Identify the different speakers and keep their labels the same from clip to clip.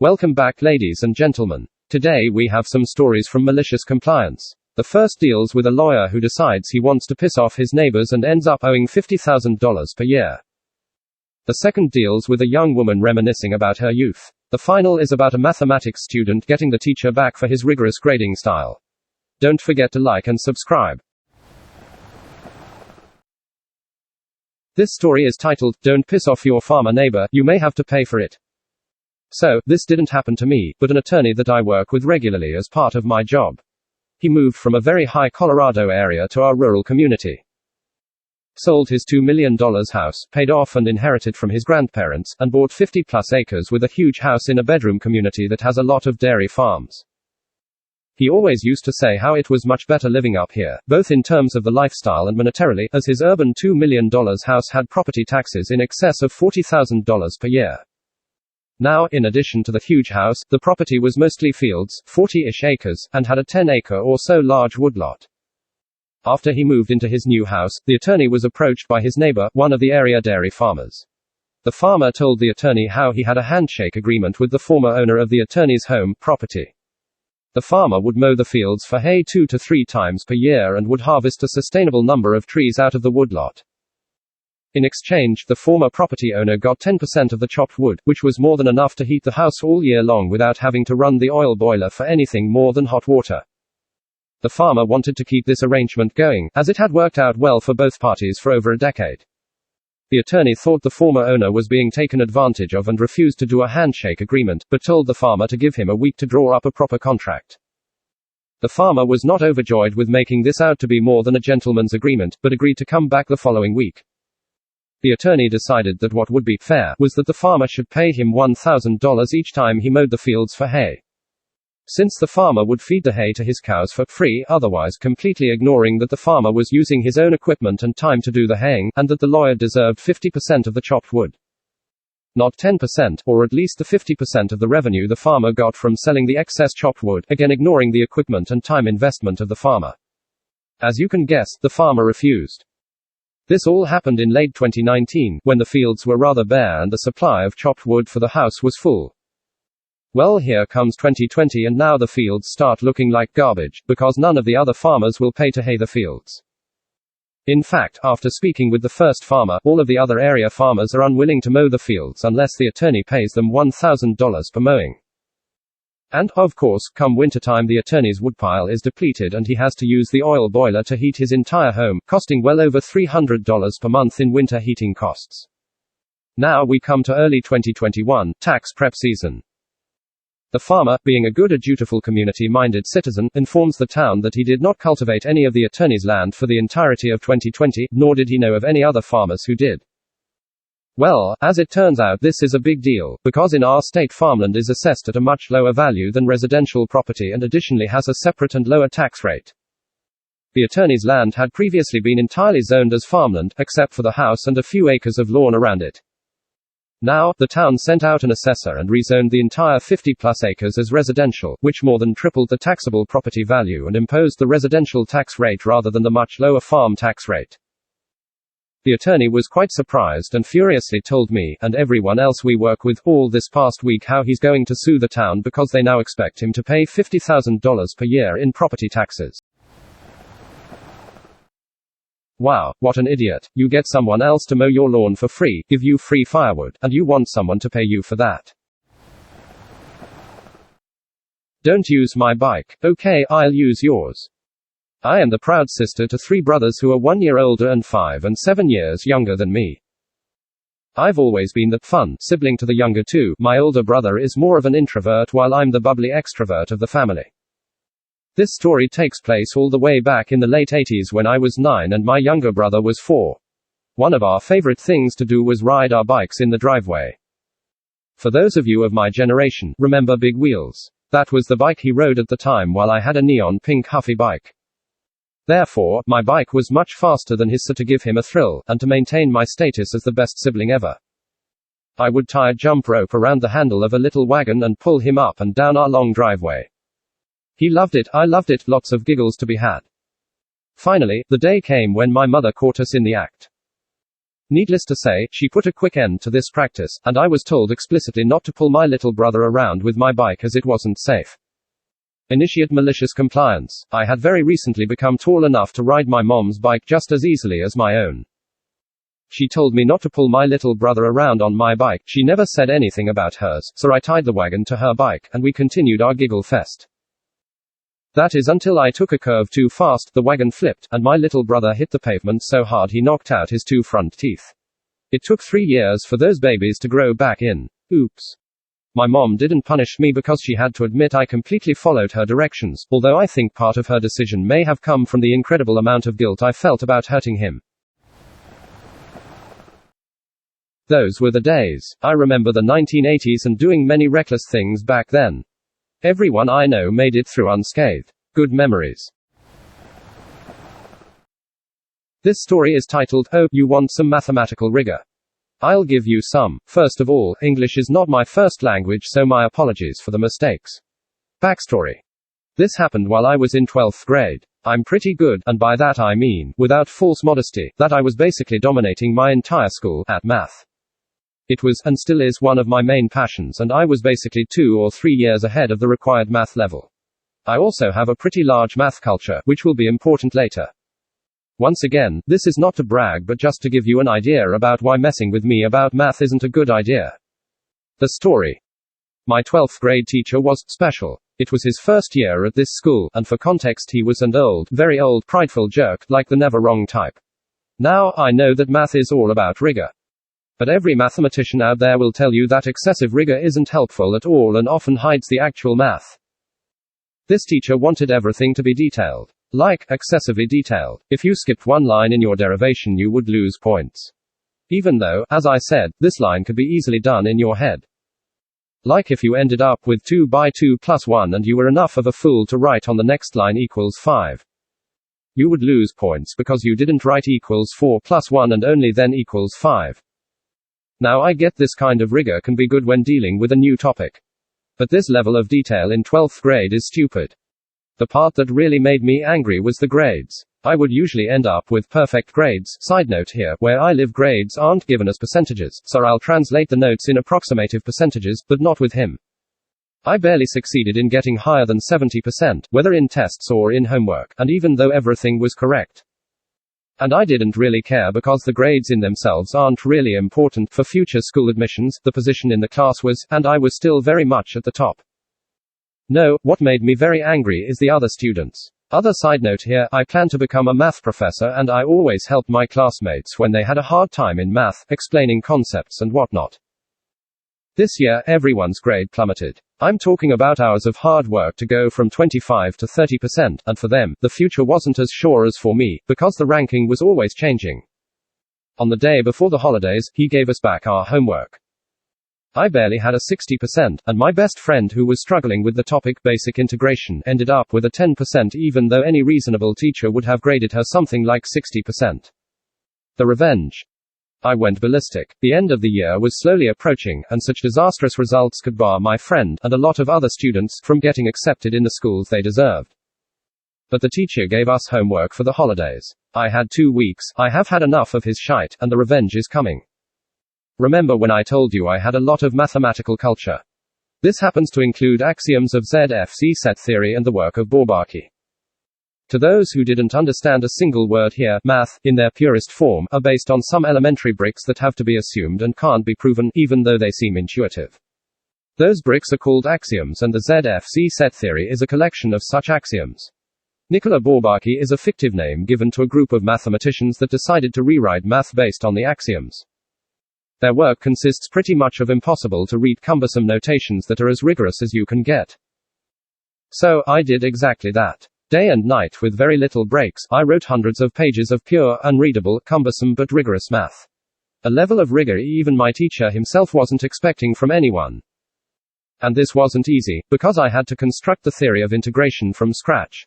Speaker 1: Welcome back, ladies and gentlemen. Today we have some stories from Malicious Compliance. The first deals with a lawyer who decides he wants to piss off his neighbors and ends up owing $50,000 per year. The second deals with a young woman reminiscing about her youth. The final is about a mathematics student getting the teacher back for his rigorous grading style. Don't forget to like and subscribe. This story is titled, "Don't Piss Off Your Farmer Neighbor, You May Have to Pay for It." So, this didn't happen to me, but an attorney that I work with regularly as part of my job. He moved from a very high Colorado area to our rural community. Sold his $2 million house, paid off and inherited from his grandparents, and bought 50+ acres with a huge house in a bedroom community that has a lot of dairy farms. He always used to say how it was much better living up here, both in terms of the lifestyle and monetarily, as his urban $2 million house had property taxes in excess of $40,000 per year. Now, in addition to the huge house, the property was mostly fields, 40-ish acres, and had a 10-acre or so large woodlot. After he moved into his new house, the attorney was approached by his neighbor, one of the area dairy farmers. The farmer told the attorney how he had a handshake agreement with the former owner of the attorney's home property. The farmer would mow the fields for hay 2 to 3 times per year and would harvest a sustainable number of trees out of the woodlot. In exchange, the former property owner got 10% of the chopped wood, which was more than enough to heat the house all year long without having to run the oil boiler for anything more than hot water. The farmer wanted to keep this arrangement going, as it had worked out well for both parties for over a decade. The attorney thought the former owner was being taken advantage of and refused to do a handshake agreement, but told the farmer to give him a week to draw up a proper contract. The farmer was not overjoyed with making this out to be more than a gentleman's agreement, but agreed to come back the following week. The attorney decided that what would be fair was that the farmer should pay him $1,000 each time he mowed the fields for hay. Since the farmer would feed the hay to his cows for free, otherwise completely ignoring that the farmer was using his own equipment and time to do the haying, and that the lawyer deserved 50% of the chopped wood. Not 10%, or at least the 50% of the revenue the farmer got from selling the excess chopped wood, again ignoring the equipment and time investment of the farmer. As you can guess, the farmer refused. This all happened in late 2019, when the fields were rather bare and the supply of chopped wood for the house was full. Well, here comes 2020 and now the fields start looking like garbage, because none of the other farmers will pay to hay the fields. In fact, after speaking with the first farmer, all of the other area farmers are unwilling to mow the fields unless the attorney pays them $1,000 per mowing. And, of course, come wintertime the attorney's woodpile is depleted and he has to use the oil boiler to heat his entire home, costing well over $300 per month in winter heating costs. Now we come to early 2021, tax prep season. The farmer, being a good and dutiful community-minded citizen, informs the town that he did not cultivate any of the attorney's land for the entirety of 2020, nor did he know of any other farmers who did. Well, as it turns out, this is a big deal, because in our state farmland is assessed at a much lower value than residential property and additionally has a separate and lower tax rate. The attorney's land had previously been entirely zoned as farmland, except for the house and a few acres of lawn around it. Now, the town sent out an assessor and rezoned the entire 50+ acres as residential, which more than tripled the taxable property value and imposed the residential tax rate rather than the much lower farm tax rate. The attorney was quite surprised and furiously told me, and everyone else we work with, all this past week how he's going to sue the town because they now expect him to pay $50,000 per year in property taxes. Wow, what an idiot. You get someone else to mow your lawn for free, give you free firewood, and you want someone to pay you for that. Don't use my bike. Okay, I'll use yours. I am the proud sister to 3 brothers who are 1 year older and 5 and 7 years younger than me. I've always been the fun sibling to the younger 2. My older brother is more of an introvert while I'm the bubbly extrovert of the family. This story takes place all the way back in the late 80s when I was 9 and my younger brother was 4. One of our favorite things to do was ride our bikes in the driveway. For those of you of my generation, remember Big Wheels? That was the bike he rode at the time while I had a neon pink Huffy bike. Therefore, my bike was much faster than his, so to give him a thrill, and to maintain my status as the best sibling ever, I would tie a jump rope around the handle of a little wagon and pull him up and down our long driveway. He loved it, I loved it, lots of giggles to be had. Finally, the day came when my mother caught us in the act. Needless to say, she put a quick end to this practice, and I was told explicitly not to pull my little brother around with my bike as it wasn't safe. Initiate malicious compliance. I had very recently become tall enough to ride my mom's bike just as easily as my own. She told me not to pull my little brother around on my bike. She never said anything about hers, so I tied the wagon to her bike, and we continued our giggle fest. That is until I took a curve too fast, the wagon flipped, and my little brother hit the pavement so hard he knocked out his 2 front teeth. It took 3 years for those babies to grow back in. Oops. My mom didn't punish me because she had to admit I completely followed her directions, although I think part of her decision may have come from the incredible amount of guilt I felt about hurting him. Those were the days. I remember the 1980s and doing many reckless things back then. Everyone I know made it through unscathed. Good memories. This story is titled, Oh, You Want Some Mathematical Rigor? I'll give you some. First of all, English is not my first language, so my apologies for the mistakes. Backstory. This happened while I was in 12th grade. I'm pretty good, and by that I mean, without false modesty, that I was basically dominating my entire school at math. It was, and still is, one of my main passions, and I was basically 2 or 3 years ahead of the required math level. I also have a pretty large math culture, which will be important later. Once again, this is not to brag but just to give you an idea about why messing with me about math isn't a good idea. The story. My 12th grade teacher was special. It was his first year at this school, and for context he was an old, very old, prideful jerk, like the never wrong type. Now, I know that math is all about rigor. But every mathematician out there will tell you that excessive rigor isn't helpful at all and often hides the actual math. This teacher wanted everything to be detailed. Like, excessively detailed. If you skipped one line in your derivation you would lose points. Even though, as I said, this line could be easily done in your head. Like if you ended up with 2 by 2 plus 1 and you were enough of a fool to write on the next line equals 5. You would lose points because you didn't write equals 4 plus 1 and only then equals 5. Now I get this kind of rigor can be good when dealing with a new topic. But this level of detail in 12th grade is stupid. The part that really made me angry was the grades. I would usually end up with perfect grades. Side note here, where I live grades aren't given as percentages, so I'll translate the notes in approximative percentages, but not with him. I barely succeeded in getting higher than 70%, whether in tests or in homework, and even though everything was correct. And I didn't really care because the grades in themselves aren't really important for future school admissions, the position in the class was, and I was still very much at the top. No, what made me very angry is the other students. Other side note here, I plan to become a math professor and I always helped my classmates when they had a hard time in math, explaining concepts and whatnot. This year, everyone's grade plummeted. I'm talking about hours of hard work to go from 25 to 30%, and for them, the future wasn't as sure as for me, because the ranking was always changing. On the day before the holidays, he gave us back our homework. I barely had a 60%, and my best friend who was struggling with the topic basic integration ended up with a 10% even though any reasonable teacher would have graded her something like 60%. The revenge. I went ballistic. The end of the year was slowly approaching, and such disastrous results could bar my friend, and a lot of other students, from getting accepted in the schools they deserved. But the teacher gave us homework for the holidays. I had 2 weeks, I have had enough of his shite, and the revenge is coming. Remember when I told you I had a lot of mathematical culture? This happens to include axioms of ZFC set theory and the work of Bourbaki. To those who didn't understand a single word here, math, in their purest form, are based on some elementary bricks that have to be assumed and can't be proven, even though they seem intuitive. Those bricks are called axioms, and the ZFC set theory is a collection of such axioms. Nicola Bourbaki is a fictive name given to a group of mathematicians that decided to rewrite math based on the axioms. Their work consists pretty much of impossible to read cumbersome notations that are as rigorous as you can get. So, I did exactly that. Day and night with very little breaks, I wrote hundreds of pages of pure, unreadable, cumbersome but rigorous math. A level of rigor even my teacher himself wasn't expecting from anyone. And this wasn't easy, because I had to construct the theory of integration from scratch.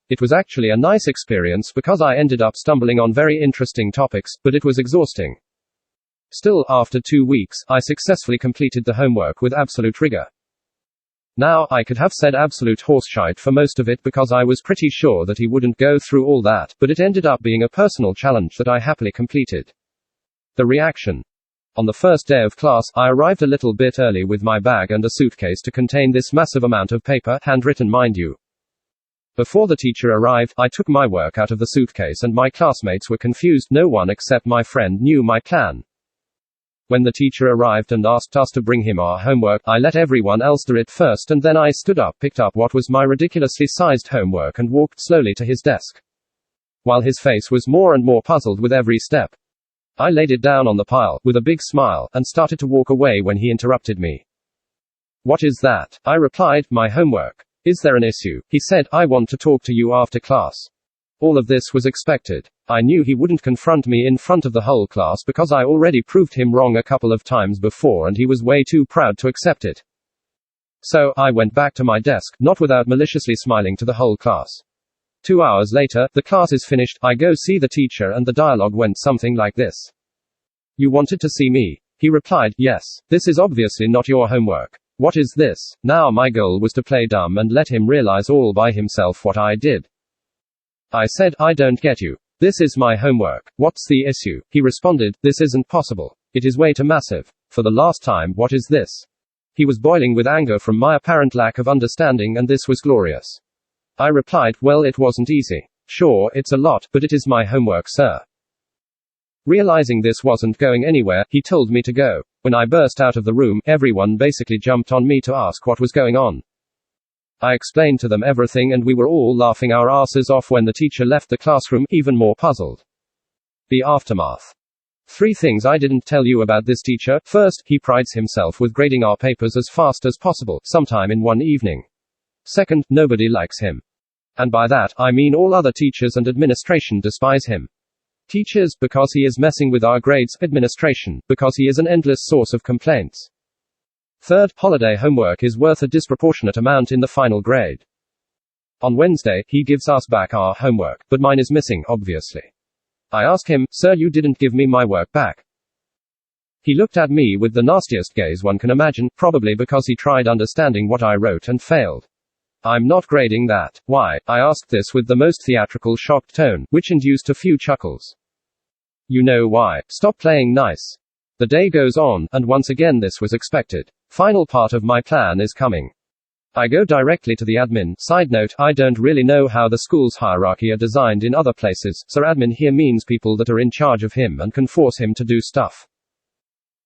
Speaker 1: It was actually a nice experience because I ended up stumbling on very interesting topics, but it was exhausting. Still, after 2 weeks, I successfully completed the homework with absolute rigor. Now, I could have said absolute horseshit for most of it because I was pretty sure that he wouldn't go through all that, but it ended up being a personal challenge that I happily completed. The reaction. On the first day of class, I arrived a little bit early with my bag and a suitcase to contain this massive amount of paper, handwritten mind you. Before the teacher arrived, I took my work out of the suitcase and my classmates were confused. No one except my friend knew my plan. When the teacher arrived and asked us to bring him our homework, I let everyone else do it first and then I stood up, picked up what was my ridiculously sized homework and walked slowly to his desk. While his face was more and more puzzled with every step, I laid it down on the pile, with a big smile, and started to walk away when he interrupted me. "What is that?" I replied, "My homework." "Is there an issue?" He said, "I want to talk to you after class." All of this was expected. I knew he wouldn't confront me in front of the whole class because I already proved him wrong a couple of times before and he was way too proud to accept it. So, I went back to my desk, not without maliciously smiling to the whole class. 2 hours later, the class is finished, I go see the teacher and the dialogue went something like this. "You wanted to see me?" He replied, "Yes. This is obviously not your homework. What is this?" Now my goal was to play dumb and let him realize all by himself what I did. I said, "I don't get you. This is my homework. What's the issue?" He responded, "This isn't possible. It is way too massive. For the last time, what is this?" He was boiling with anger from my apparent lack of understanding and this was glorious. I replied, "Well, it wasn't easy. Sure, it's a lot, but it is my homework, sir." Realizing this wasn't going anywhere, he told me to go. When I burst out of the room, everyone basically jumped on me to ask what was going on. I explained to them everything and we were all laughing our asses off when the teacher left the classroom, even more puzzled. The aftermath. 3 things I didn't tell you about this teacher. First, he prides himself with grading our papers as fast as possible, sometime in one evening. Second, nobody likes him. And by that, I mean all other teachers and administration despise him. Teachers, because he is messing with our grades, administration, because he is an endless source of complaints. Third, holiday homework is worth a disproportionate amount in the final grade. On Wednesday, he gives us back our homework, but mine is missing, obviously. I ask him, "Sir, you didn't give me my work back." He looked at me with the nastiest gaze one can imagine, probably because he tried understanding what I wrote and failed. "I'm not grading that." "Why?" I asked this with the most theatrical shocked tone, which induced a few chuckles. "You know why. Stop playing nice." The day goes on, and once again this was expected. Final part of my plan is coming. I go directly to the admin. Side note, I don't really know how the school's hierarchy are designed in other places, so admin here means people that are in charge of him and can force him to do stuff.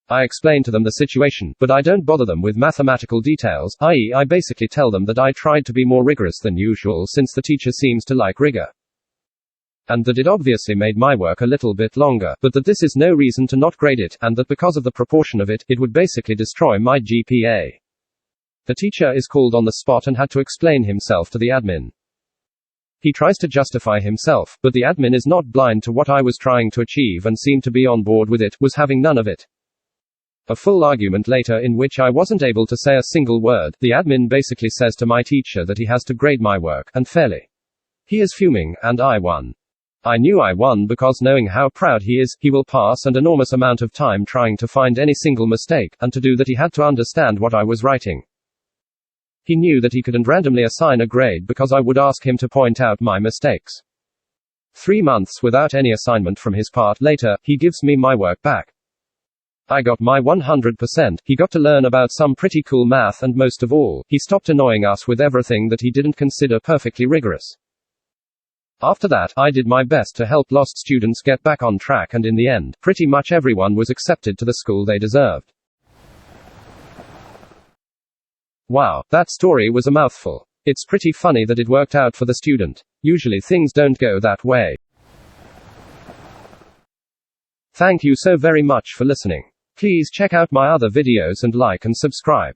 Speaker 1: I explain to them the situation, but I don't bother them with mathematical details, i.e. I basically tell them that I tried to be more rigorous than usual since the teacher seems to like rigor. And that it obviously made my work a little bit longer, but that this is no reason to not grade it, and that because of the proportion of it, it would basically destroy my GPA. The teacher is called on the spot and had to explain himself to the admin. He tries to justify himself, but the admin is not blind to what I was trying to achieve and seemed to be on board with it, was having none of it. A full argument later in which I wasn't able to say a single word, the admin basically says to my teacher that he has to grade my work, and fairly. He is fuming, and I won. I knew I won because knowing how proud he is, he will pass an enormous amount of time trying to find any single mistake, and to do that he had to understand what I was writing. He knew that he couldn't randomly assign a grade because I would ask him to point out my mistakes. 3 months without any assignment from his part later, he gives me my work back. I got my 100%, he got to learn about some pretty cool math and most of all, he stopped annoying us with everything that he didn't consider perfectly rigorous. After that, I did my best to help lost students get back on track and in the end, pretty much everyone was accepted to the school they deserved. Wow, that story was a mouthful. It's pretty funny that it worked out for the student. Usually things don't go that way. Thank you so very much for listening. Please check out my other videos and like and subscribe.